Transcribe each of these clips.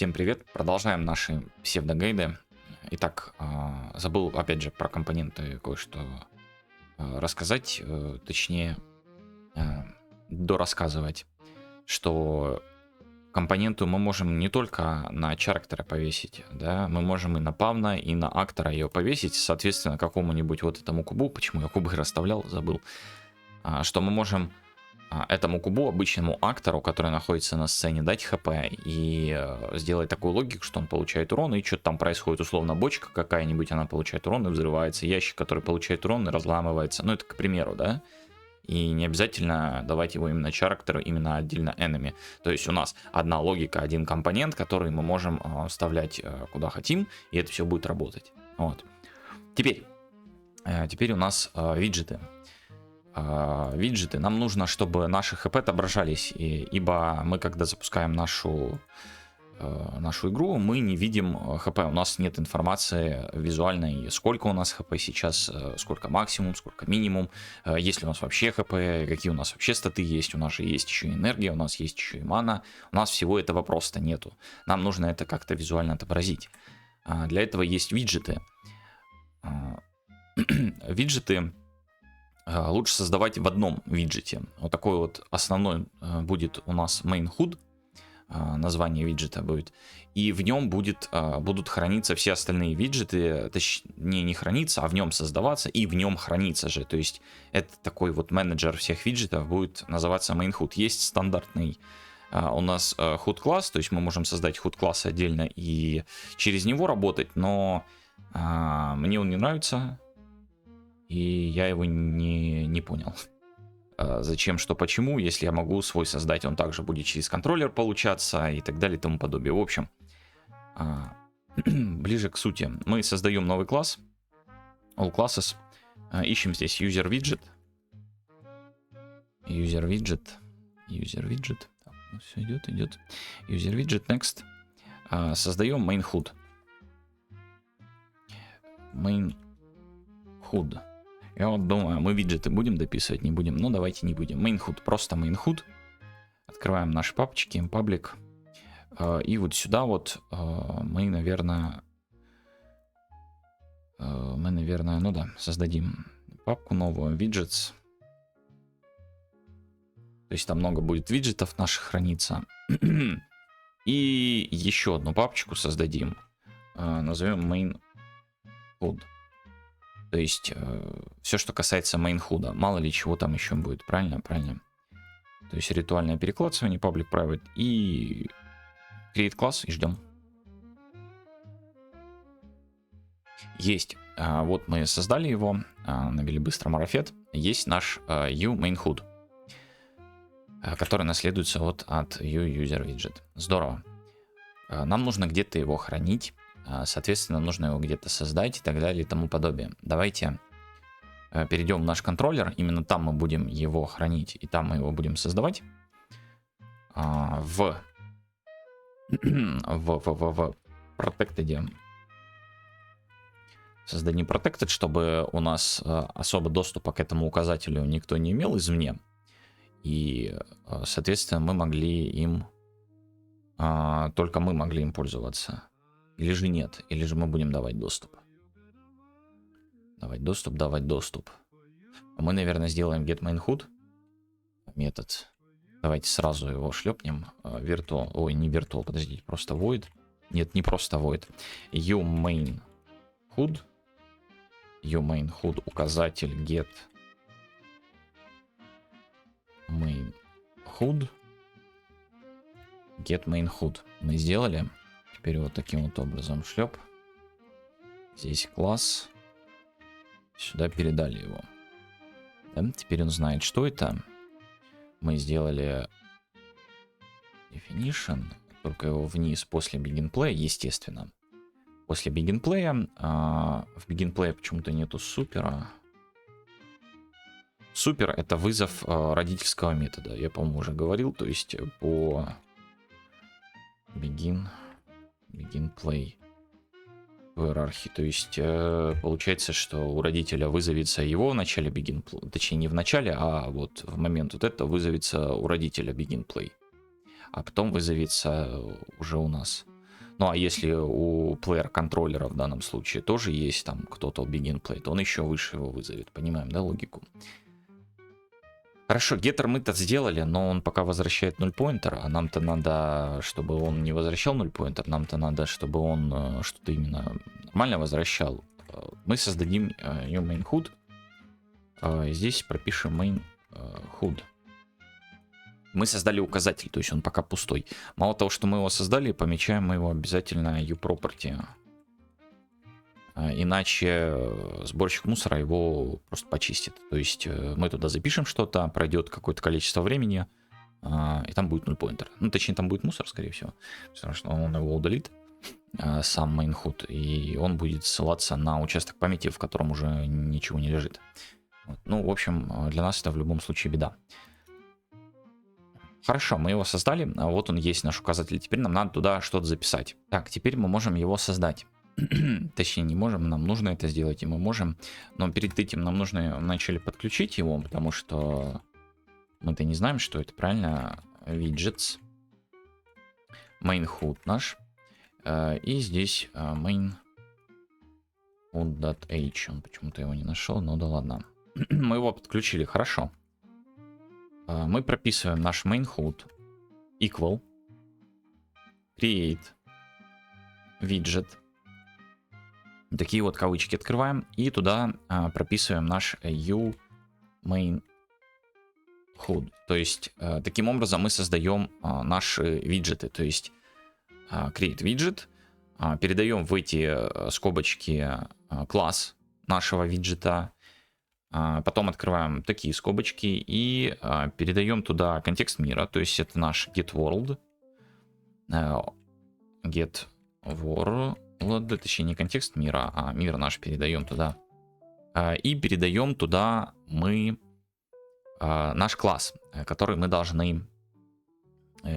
Всем привет, продолжаем наши псевдогайды. Итак, забыл опять же про компоненты кое-что рассказать, точнее дорассказывать, что компоненту мы можем не только на чарактера повесить, да, мы можем и на павна, и на актора ее повесить, соответственно, какому-нибудь вот этому кубу, почему я кубы расставлял, забыл, что мы можем этому кубу, обычному актору, который находится на сцене, дать хп и сделать такую логику, что он получает урон, и что-то там происходит, условно, бочка какая-нибудь, она получает урон и взрывается, ящик, который получает урон и разламывается, ну это к примеру, да, и не обязательно давать его именно чарактеру, именно отдельно enemy, то есть у нас одна логика, один компонент, который мы можем вставлять куда хотим, и это все будет работать, вот. Теперь у нас виджеты. Виджеты, нам нужно, чтобы наши хп отображались, ибо мы, когда запускаем нашу игру, мы не видим хп, у нас нет информации визуальной, сколько у нас хп сейчас, сколько максимум, сколько минимум, есть ли у нас вообще хп, какие у нас вообще статы есть, у нас же есть еще энергия, у нас есть еще и мана, у нас всего этого просто нету, нам нужно это как-то визуально отобразить. Для этого есть виджеты. Виджеты лучше создавать в одном виджете. Вот такой вот основной будет у нас main HUD, название виджета будет, и в нем будут храниться все остальные виджеты, точнее не храниться, а в нем создаваться и в нем храниться же. То есть это такой вот менеджер всех виджетов будет называться main HUD. Есть стандартный у нас HUD класс, то есть мы можем создать HUD класс отдельно и через него работать, но мне он не нравится. И я его не понял. Зачем, что, почему, если я могу свой создать, он также будет через контроллер получаться и так далее и тому подобное. В общем, ближе к сути. Мы создаем новый класс. All classes. Ищем здесь user widget. User widget. User widget. Так, ну все идет. User widget next. Создаем main HUD. Main HUD. Я вот думаю, мы виджеты будем дописывать, не будем? Ну, давайте не будем. Main HUD, просто main HUD. Открываем наши папочки, паблик. И вот сюда вот мы, наверное, ну да, создадим папку новую, widgets. То есть там много будет виджетов наших храниться. И еще одну папочку создадим. Назовем main HUD. То есть все, что касается main HUD, мало ли чего там еще будет, правильно? Правильно. То есть ритуальное перекладывание, public private и create класс и ждем. Есть. Вот мы создали его, навели быстро марафет. Есть наш u main HUD, который наследуется вот от u user widget. Здорово. Нам нужно где-то его хранить. Соответственно, нужно его где-то создать и так далее и тому подобное. Давайте перейдем в наш контроллер. Именно там мы будем его хранить и там мы его будем создавать. В Protected. Создадим Protected, чтобы у нас особо доступа к этому указателю никто не имел извне. И, соответственно, мы могли им... Только мы могли им пользоваться. Или же нет, или же мы будем давать доступ. Давать доступ. Мы, наверное, сделаем getMainHUD метод. Давайте сразу его шлепнем. Virtual, ой, не virtual, подождите, просто void. Нет, не просто void. uMainHUD. uMainHUD указатель get main HUD. Мы сделали. Теперь вот таким вот образом шлеп. Здесь класс. Сюда передали его. Да? Теперь он знает, что это. Мы сделали definition. Только его вниз после begin-play, естественно. После begin-play. В begin-play почему-то нету супера. Супер — это вызов родительского метода. Я, по-моему, уже говорил. То есть по begin play в иерархии. То есть получается, что у родителя вызовется его в начале begin play, точнее не в начале, а вот в момент вот это вызовется у родителя begin play, а потом вызовется уже у нас Ну, а если у плеер-контроллера в данном случае тоже есть там кто-то begin play, то он еще выше его вызовет. Понимаем, да, логику? Хорошо, getter мы-то сделали, но он пока возвращает 0 поинтер, а нам-то надо, чтобы он не возвращал 0 поинтер, нам-то надо, чтобы он что-то именно нормально возвращал. Мы создадим new main hood. Здесь пропишем main hood. Мы создали указатель, то есть он пока пустой. Мало того, что мы его создали, помечаем мы его обязательно uProperty. Иначе сборщик мусора его просто почистит. То есть мы туда запишем что-то, пройдет какое-то количество времени, и там будет 0 pointer. Ну, точнее, там будет мусор, скорее всего. Потому что он его удалит, сам main hood, и он будет ссылаться на участок памяти, в котором уже ничего не лежит. Вот. Ну, в общем, для нас это в любом случае беда. Хорошо, мы его создали. Вот он есть, наш указатель. Теперь нам надо туда что-то записать. Так, теперь мы можем его создать. Точнее, не можем, нам нужно это сделать, и мы можем. Но перед этим нам нужно вначале подключить его, потому что мы-то не знаем, что это, правильно? Widgets. Main hood наш. И здесь main hood.h. Он почему-то его не нашел, но да ладно. Мы его подключили, хорошо. Мы прописываем наш main hood equal create widget. Такие вот кавычки открываем и туда прописываем наш u main hood. То есть таким образом мы создаем наши виджеты. То есть create widget, передаем в эти скобочки класс нашего виджета. Потом открываем такие скобочки и передаем туда контекст мира. То есть это наш get world. Get world, точнее не контекст мира, а мир наш передаем туда. И передаем туда мы наш класс, который мы должны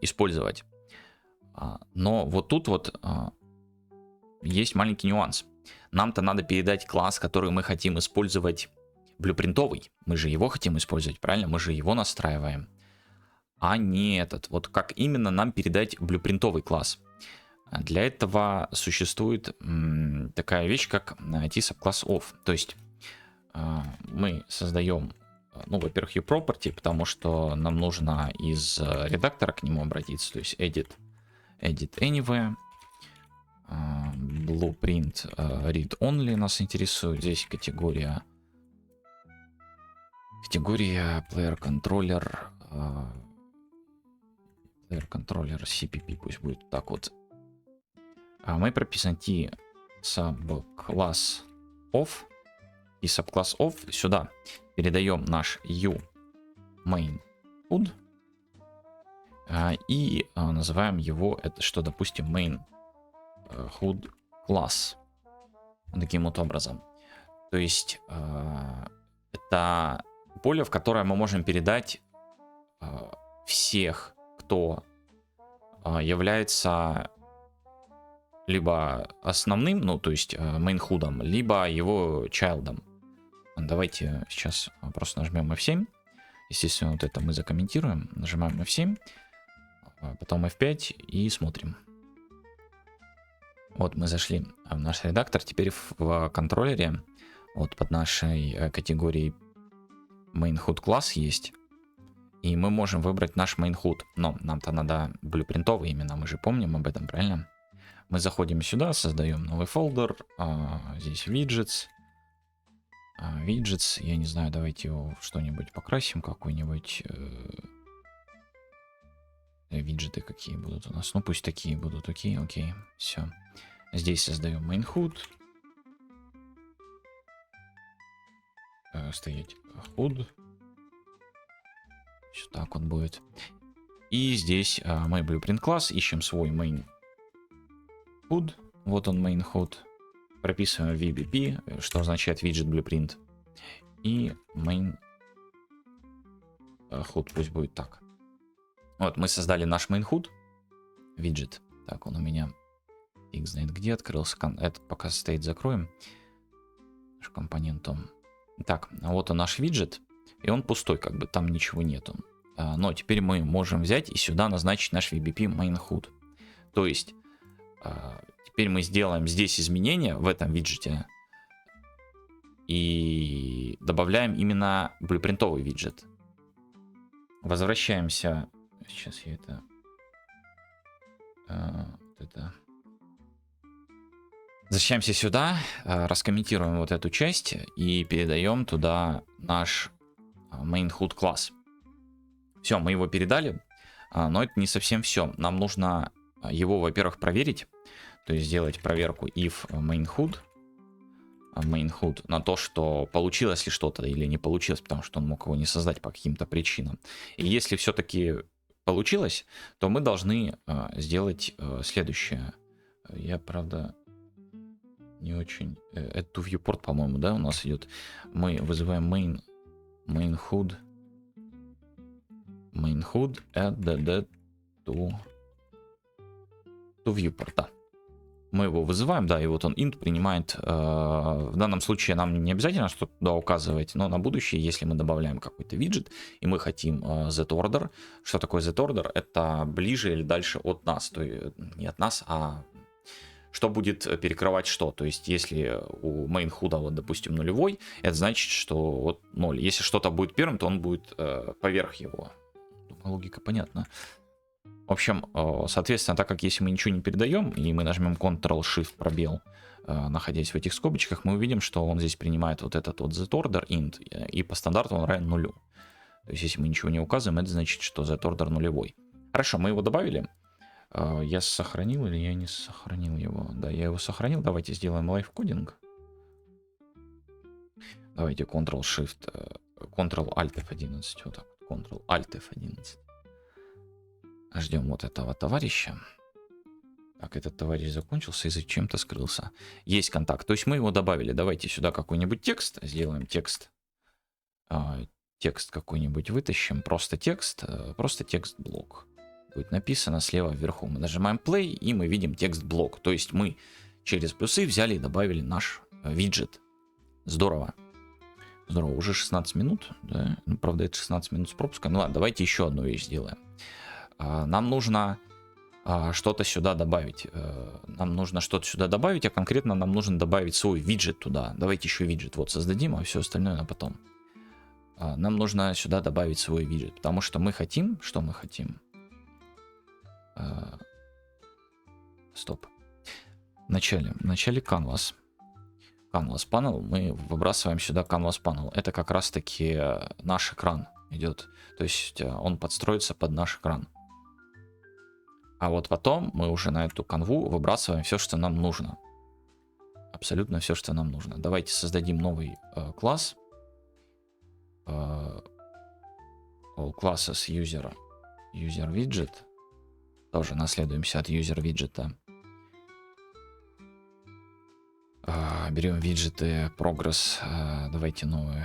использовать. Но вот тут вот есть маленький нюанс. Нам-то надо передать класс, который мы хотим использовать, блюпринтовый. Мы же его хотим использовать, правильно? Мы же его настраиваем. А не этот. Вот как именно нам передать блюпринтовый класс? Для этого существует такая вещь, как tsubclass of. То есть мы создаем, ну, во-первых, uProperty, потому что нам нужно из редактора к нему обратиться. То есть edit anywhere. Blueprint read only нас интересует. Здесь категория player controller CPP, пусть будет так вот. Мы прописываем tsubclass of, и subclass of сюда передаем наш u main hood и называем его, это что, допустим, main hood class. Таким вот образом. То есть это поле, в которое мы можем передать всех, кто является либо основным, ну то есть main hood'ом, либо его child'ом. Давайте сейчас просто нажмем F7. Естественно, вот это мы закомментируем. Нажимаем F7, потом F5 и смотрим. Вот мы зашли в наш редактор. Теперь в контроллере вот под нашей категорией main hood class есть. И мы можем выбрать наш main hood. Но нам-то надо блюпринтовый именно, мы же помним об этом, правильно? Мы заходим сюда, создаем новый фолдер. Здесь widgets. Widgets, я не знаю, давайте его что-нибудь покрасим, какой-нибудь. Виджеты какие будут у нас? Ну пусть такие будут, окей, все. Здесь создаем main hood. Стоять hood. Все так вот будет. И здесь мы blueprint класс, ищем свой main hood. Вот он main hood. Прописываем VBP, что означает widget blueprint. И main hood пусть будет так. Вот мы создали наш main hood. Widget. Так, он у меня фиг знает где открылся. Этот пока стоит, закроем. Наш компонентом. Так, вот он наш виджет. И он пустой, как бы там ничего нету. Но теперь мы можем взять и сюда назначить наш VBP main hood. То есть Теперь мы сделаем здесь изменения в этом виджете и добавляем именно блюпринтовый виджет. Возвращаемся. Сейчас я это... Возвращаемся сюда, раскомментируем вот эту часть и передаем туда наш main.hood класс. Все, мы его передали, но это не совсем все. Нам нужно его, во-первых, проверить, то есть сделать проверку if main.hood на то, что получилось ли что-то или не получилось, потому что он мог его не создать по каким-то причинам. И если все-таки получилось, то мы должны сделать следующее. Я, правда, не очень... Это viewport, по-моему, да, у нас идет. Мы вызываем main.hood add to viewport, да. Мы его вызываем, да, и вот он int принимает. В данном случае нам не обязательно что-то туда указывать, но на будущее, если мы добавляем какой-то виджет, и мы хотим z-order. Что такое z-order? Это ближе или дальше от нас, то есть не от нас, а что будет перекрывать что. То есть если у main.hood, вот, допустим, нулевой, это значит, что вот 0. Если что-то будет первым, то он будет поверх его. Думаю, логика понятна. В общем, соответственно, так как если мы ничего не передаем, и мы нажмем Ctrl-Shift пробел, находясь в этих скобочках, мы увидим, что он здесь принимает вот этот вот z-order int, и по стандарту он равен нулю. То есть если мы ничего не указываем, это значит, что z-order нулевой. Хорошо, мы его добавили. Я сохранил или я не сохранил его? Да, я его сохранил. Давайте сделаем лайфкодинг. Давайте Ctrl-Shift, Ctrl-Alt-F11. Вот так. Ctrl-Alt-F11. Ждем вот этого товарища. Так, этот товарищ закончился и зачем-то скрылся. Есть контакт. То есть мы его добавили. Давайте сюда какой-нибудь текст. Сделаем текст. Текст какой-нибудь вытащим. Просто текст-блок. Будет написано слева вверху. Мы нажимаем play, и мы видим текст-блок. То есть мы через плюсы взяли и добавили наш виджет. Здорово. Здорово, уже 16 минут. Да? Ну, правда, это 16 минут с пропуском. Ну ладно, давайте еще одну вещь сделаем. Нам нужно что-то сюда добавить. А конкретно нам нужно добавить свой виджет туда. Давайте еще виджет вот создадим, а все остальное на потом. Нам нужно сюда добавить свой виджет, потому что мы хотим... Что мы хотим? Стоп. В начале Canvas Panel мы выбрасываем сюда Canvas Panel. Это как раз таки наш экран идет. То есть он подстроится под наш экран. А вот потом мы уже на эту канву выбрасываем все, что нам нужно. Абсолютно все, что нам нужно. Давайте создадим новый класс. All classes user widget. Тоже наследуемся от user виджета. Берем виджеты progress. Давайте новую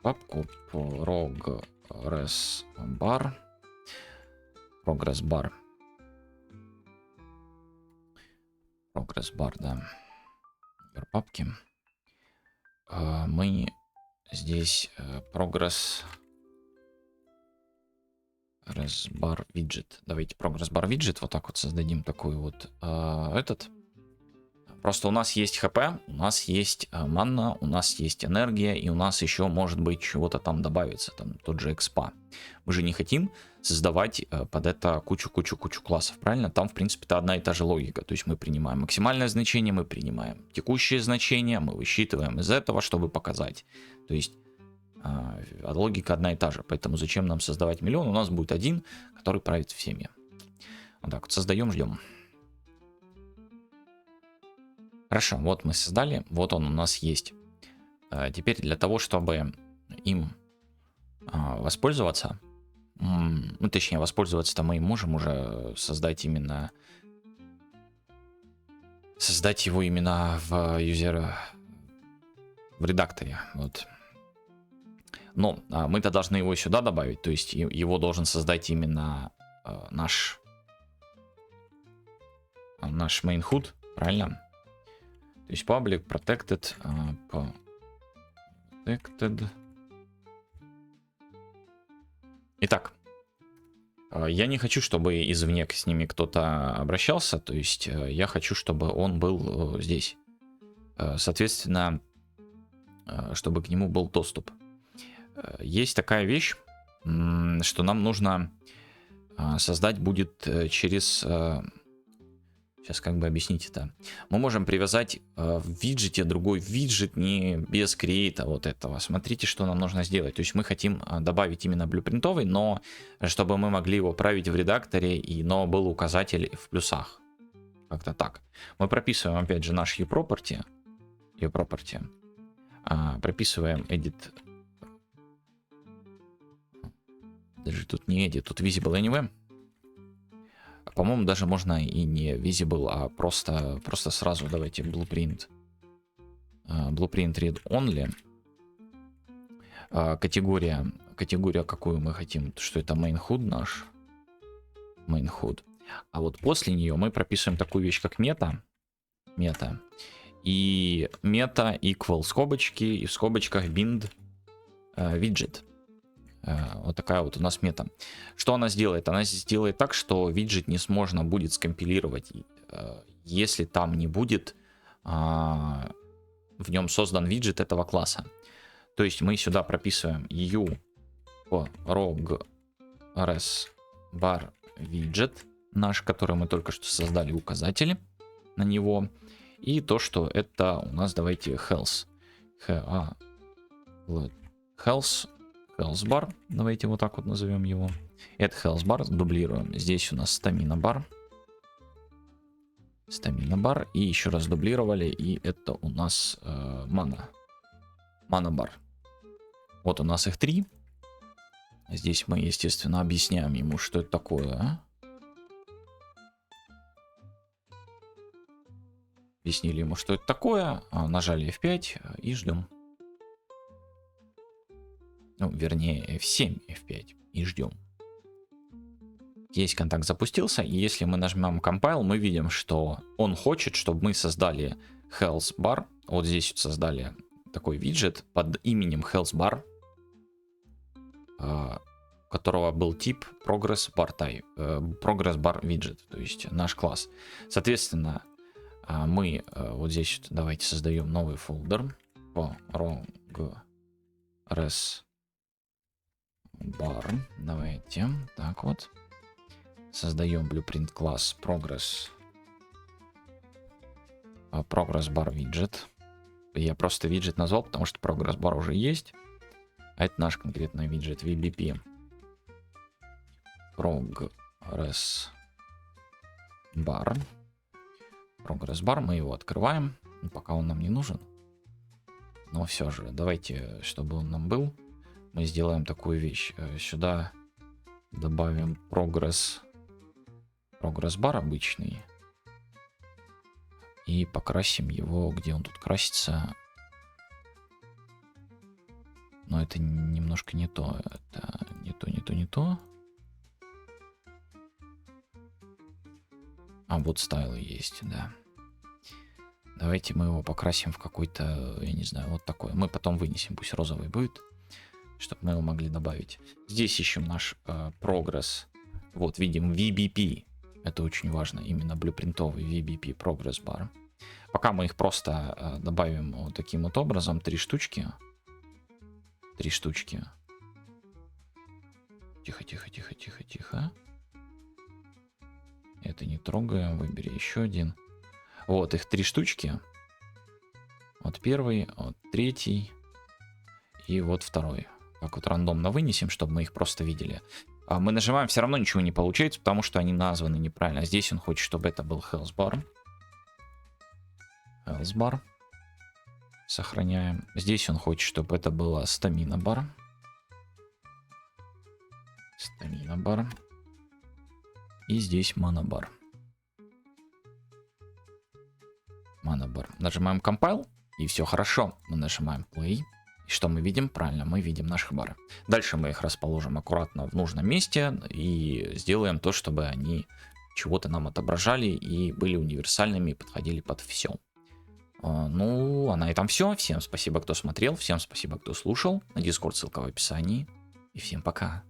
папку progress bar. Progress bar. Progress bar, да. Папки. Мы здесь progress bar widget. Давайте progress bar widget вот так вот создадим такой вот этот. Просто у нас есть хп, у нас есть манна, у нас есть энергия, и у нас еще может быть чего-то там добавится, там тот же экспа. Мы же не хотим создавать под это кучу классов, правильно? Там, в принципе-то, одна и та же логика. То есть мы принимаем максимальное значение, мы принимаем текущее значение, мы высчитываем из этого, чтобы показать. То есть логика одна и та же. Поэтому зачем нам создавать миллион? У нас будет один, который правит всеми. Вот так вот создаем, ждем. Хорошо, вот мы создали, вот он у нас есть. Теперь для того, чтобы им воспользоваться, ну точнее воспользоваться-то мы можем уже создать именно, его именно в редакторе, вот. Но мы-то должны его сюда добавить, то есть его должен создать именно наш main.hood, правильно? То есть public protected, Итак, Я не хочу, чтобы извне с ними кто-то обращался, то есть я хочу, чтобы он был здесь. Соответственно, чтобы к нему был доступ. Есть такая вещь, что нам нужно создать будет через... Сейчас как бы объяснить это. Мы можем привязать в виджете другой виджет не без креата вот этого. Смотрите, что нам нужно сделать. То есть мы хотим добавить именно блюпринтовый, но чтобы мы могли его править в редакторе, но был указатель в плюсах. Как-то так. Мы прописываем опять же наш uProperty. Прописываем edit. Даже тут не edit, тут visible anywhere. По-моему, даже можно и не visible, а просто сразу давайте blueprint. Blueprint read only. Категория, какую мы хотим, что это main hood наш. Main hood. А вот после нее мы прописываем такую вещь, как мета. И мета equal скобочки, и в скобочках bind widget. Вот такая вот у нас мета. Что она сделает? Она сделает так, что виджет не сможно будет скомпилировать, если там не будет в нем создан виджет этого класса. То есть мы сюда прописываем progress bar widget наш, который мы только что создали, указатели на него. И то, что это у нас, давайте, health bar, давайте вот так вот назовем его. Это health bar, дублируем. Здесь у нас stamina bar. И еще раз дублировали, и это у нас mana bar. Вот у нас их 3. Здесь мы, естественно, объясняем ему, что это такое. Объяснили ему, что это такое. Нажали F5 и ждем. Ну, вернее, F7, F5 и ждем. Есть контакт запустился, и если мы нажмем Compile, мы видим, что он хочет, чтобы мы создали Health Bar. Вот здесь вот создали такой виджет под именем Health Bar, у которого был тип Progress Bar Widget, то есть наш класс. Соответственно, мы вот здесь вот давайте создаем новый фолдер Progress Bar. Давайте так вот. Создаем blueprint класс Progress Bar Widget. Я просто виджет назвал, потому что Progress Bar уже есть. А это наш конкретный виджет VBP. Progress Bar. Мы его открываем. Пока он нам не нужен. Но все же, давайте, чтобы он нам был, мы сделаем такую вещь. Сюда добавим Progress Bar обычный. И покрасим его, где он тут красится. Но это немножко не то. Это не то. А вот стайл есть, да. Давайте мы его покрасим в какой-то, я не знаю, вот такой. Мы потом вынесем, пусть розовый будет, чтобы мы его могли добавить. Здесь ищем наш прогресс. Вот видим VBP. Это очень важно, именно блюпринтовый VBP Progress Bar. Пока мы их просто добавим вот таким вот образом, 3 штучки. 3 штучки. Тихо. Это не трогаем, выбери еще один. Вот их 3 штучки. Вот первый, вот третий и вот второй. Так вот рандомно вынесем, чтобы мы их просто видели. А мы нажимаем, все равно ничего не получается, потому что они названы неправильно. Здесь он хочет, чтобы это был Health Bar. Health Bar. Сохраняем. Здесь он хочет, чтобы это было Stamina Bar. Stamina Bar. И здесь Mana Bar. Mana Bar. Нажимаем Compile, и все хорошо. Мы нажимаем Play. И что мы видим? Правильно, мы видим наши бары. Дальше мы их расположим аккуратно в нужном месте и сделаем то, чтобы они чего-то нам отображали и были универсальными и подходили под все. Ну, а на этом все. Всем спасибо, кто смотрел, всем спасибо, кто слушал. На Discord ссылка в описании. И всем пока.